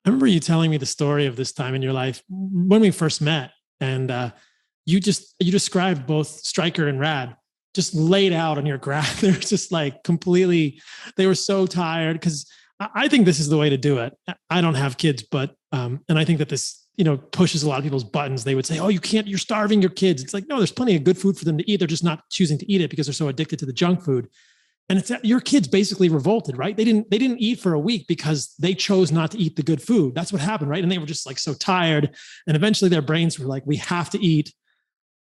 I remember you telling me the story of this time in your life when we first met, and you described both Striker and Rad just laid out on your grass. They're just like completely. They were so tired because I think this is the way to do it. I don't have kids, but and I think that this pushes a lot of people's buttons. They would say, "Oh, you can't. You're starving your kids." It's like no, there's plenty of good food for them to eat. They're just not choosing to eat it because they're so addicted to the junk food. And it's your kids basically revolted, right? They didn't eat for a week because they chose not to eat the good food. That's what happened, right? And they were just like so tired. And eventually their brains were like, we have to eat.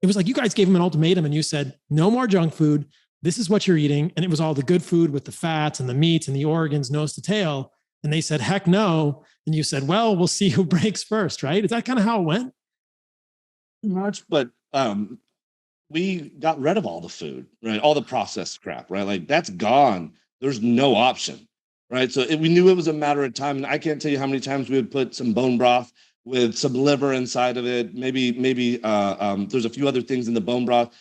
It was like you guys gave them an ultimatum and you said, no more junk food. This is what you're eating. And it was all the good food with the fats and the meats and the organs, nose to tail. And they said, heck no. And you said, well, we'll see who breaks first, right? Is that kind of how it went? Much, but we got rid of all the food, right? All the processed crap, right? Like that's gone. There's no option, right? So we knew it was a matter of time. And I can't tell you how many times we would put some bone broth with some liver inside of it. Maybe there's a few other things in the bone broth,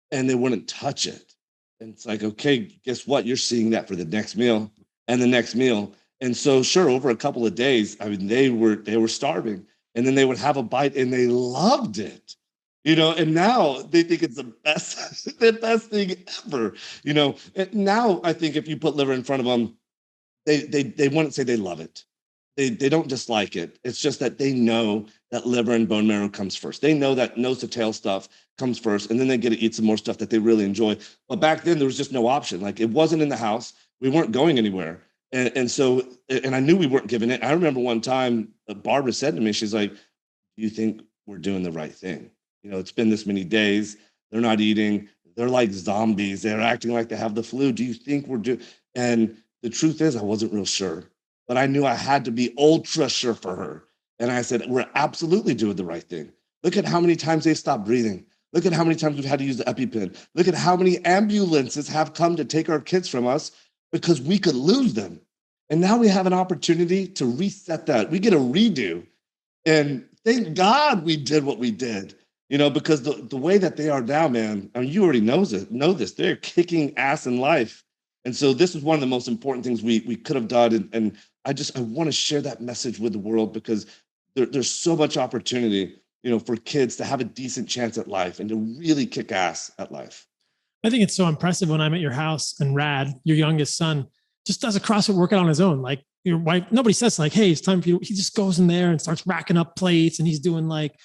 and they wouldn't touch it. And it's like, okay, guess what? You're seeing that for the next meal and the next meal. And so, sure, over a couple of days, I mean, they were starving, and then they would have a bite, and they loved it. And now they think it's the best, the best thing ever. And now I think if you put liver in front of them, they wouldn't say they love it. They don't dislike it. It's just that they know that liver and bone marrow comes first. They know that nose to tail stuff comes first, and then they get to eat some more stuff that they really enjoy. But back then there was just no option. Like it wasn't in the house. We weren't going anywhere. And I knew we weren't giving it. I remember one time Barbara said to me, she's like, do you think we're doing the right thing? It's been this many days. They're not eating. They're like zombies. They're acting like they have the flu. Do you think we're doing? And the truth is, I wasn't real sure, but I knew I had to be ultra sure for her. And I said, we're absolutely doing the right thing. Look at how many times they stopped breathing. Look at how many times we've had to use the EpiPen. Look at how many ambulances have come to take our kids from us because we could lose them. And now we have an opportunity to reset that. We get a redo. And thank God we did what we did. Because the way that they are now, man, I mean, you already know this. They're kicking ass in life. And so this is one of the most important things we could have done. And I want to share that message with the world because there's so much opportunity, for kids to have a decent chance at life and to really kick ass at life. I think it's so impressive when I'm at your house and Rad, your youngest son, just does a CrossFit workout on his own. Like your wife, nobody says like, hey, it's time for you. He just goes in there and starts racking up plates and he's doing like,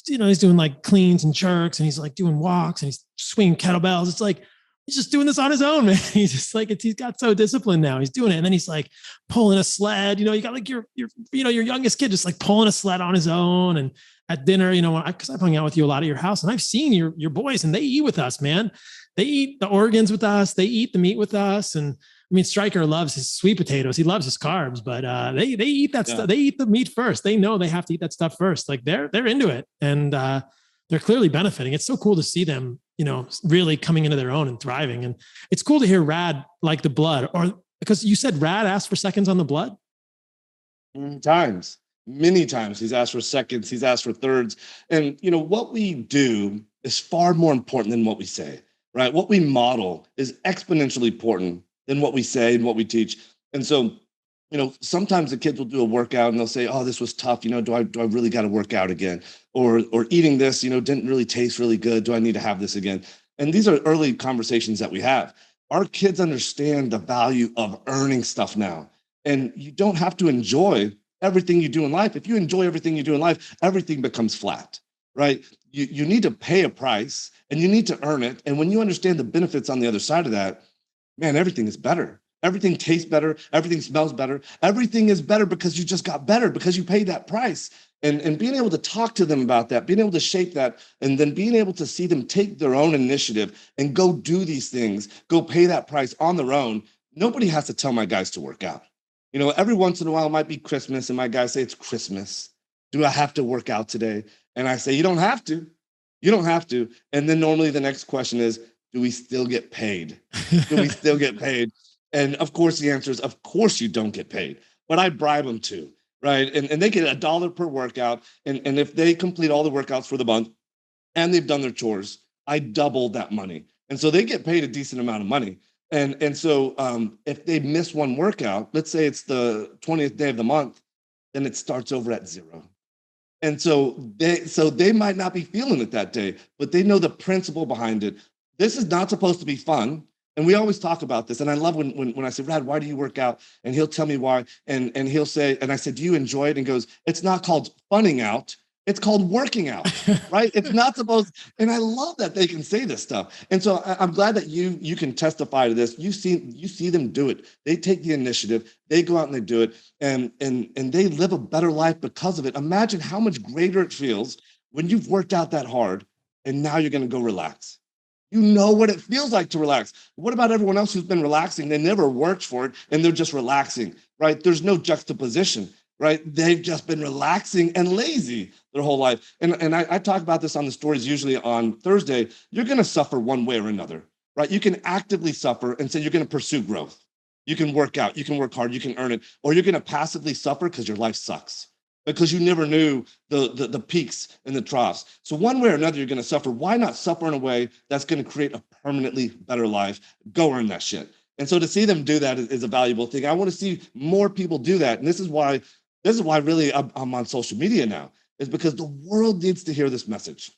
he's doing like cleans and jerks and he's like doing walks and he's swinging kettlebells. It's like, he's just doing this on his own, man. He's just like, he's got so disciplined now. He's doing it. And then he's like pulling a sled, you got like your youngest kid just like pulling a sled on his own. And at dinner, cause I've hung out with you a lot at your house and I've seen your boys and they eat with us, man. They eat the organs with us. They eat the meat with us. And I mean, Stryker loves his sweet potatoes. He loves his carbs, but they eat that stuff. They eat the meat first. They know they have to eat that stuff first. Like they're into it, and they're clearly benefiting. It's so cool to see them, really coming into their own and thriving. And it's cool to hear Rad like the blood, or because you said Rad asked for seconds on the blood. Many times he's asked for seconds. He's asked for thirds, and what we do is far more important than what we say. Right? What we model is exponentially important than what we say and what we teach. And so, sometimes the kids will do a workout and they'll say, "Oh, this was tough. Do I really got to work out again?" Or eating this, didn't really taste really good. Do I need to have this again? And these are early conversations that we have. Our kids understand the value of earning stuff now. And you don't have to enjoy everything you do in life. If you enjoy everything you do in life, everything becomes flat, right? You need to pay a price and you need to earn it. And when you understand the benefits on the other side of that, man, everything is better. Everything tastes better. Everything smells better. Everything is better because you just got better because you paid that price. And being able to talk to them about that, being able to shape that, and then being able to see them take their own initiative and go do these things, go pay that price on their own. Nobody has to tell my guys to work out. Every once in a while it might be Christmas and my guys say, it's Christmas. Do I have to work out today? And I say, you don't have to. You don't have to. And then normally the next question is, do we still get paid? Do we still get paid? And of course, the answer is, of course you don't get paid, but I bribe them to, right? And they get $1 per workout. And if they complete all the workouts for the month and they've done their chores, I double that money. And so they get paid a decent amount of money. And so if they miss one workout, let's say it's the 20th day of the month, then it starts over at zero. And so they might not be feeling it that day, but they know the principle behind it. This is not supposed to be fun. And we always talk about this. And I love when I say, Rad, why do you work out? And he'll tell me why. And he'll say, and I said, do you enjoy it? And he goes, it's not called funning out. It's called working out, right? It's not supposed, and I love that they can say this stuff. And so I'm glad that you can testify to this. You see them do it. They take the initiative, they go out and they do it, and they live a better life because of it. Imagine how much greater it feels when you've worked out that hard and now you're going to go relax. You know what it feels like to relax. What about everyone else who's been relaxing? They never worked for it and they're just relaxing, right? There's no juxtaposition, right? They've just been relaxing and lazy their whole life. And I talk about this on the stories usually on Thursday. You're going to suffer one way or another, right? You can actively suffer and say you're going to pursue growth. You can work out, you can work hard, you can earn it, or you're going to passively suffer because your life sucks, because you never knew the peaks and the troughs. So one way or another, you're going to suffer. Why not suffer in a way that's going to create a permanently better life? Go earn that shit. And so to see them do that is a valuable thing. I want to see more people do that. And this is why really I'm on social media now, is because the world needs to hear this message.